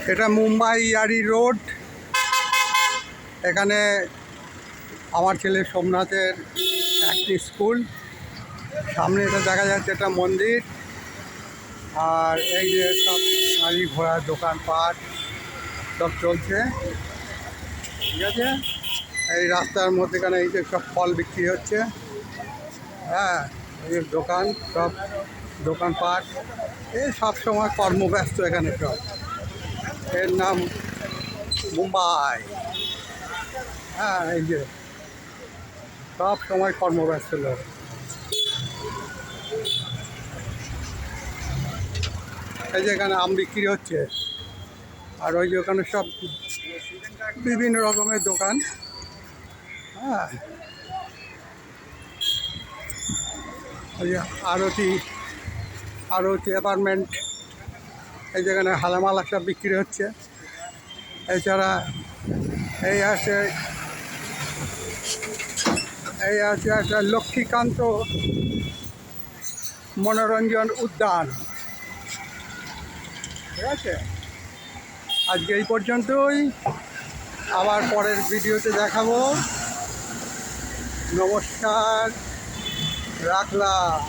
এটা মুম্বাই ইয়ারি রোড। এখানে আমার ছেলে সোমনাথের একটি স্কুল, সামনে এটা দেখা যাচ্ছে একটা মন্দির, আর এই যে সব গাড়ি ঘোড়া দোকানপাট সব চলছে, ঠিক আছে। এই রাস্তার মধ্যেখানে এই যে সব ফল বিক্রি হচ্ছে, হ্যাঁ, এই দোকান সব দোকানপাট, এই সব সময় কর্মব্যস্ত এখানে সব। এর নাম মুম্বাই, হ্যাঁ, এই যে সব সময় কর্মব্যস্ত লোক। এই যে এখানে আম বিক্রি হচ্ছে, আর ওই যে ওখানে সব বিভিন্ন রকমের দোকান, হ্যাঁ, ওই যে আরতি অ্যাপার্টমেন্ট, এই যেখানে হালামালা সব বিক্রি হচ্ছে। এছাড়া এই আছে একটা লক্ষ্মীকান্ত মনোরঞ্জন উদ্যান, ঠিক আছে। আজকে এই পর্যন্তই, আবার পরের ভিডিওতে দেখাবো। নমস্কার, রাখলাম।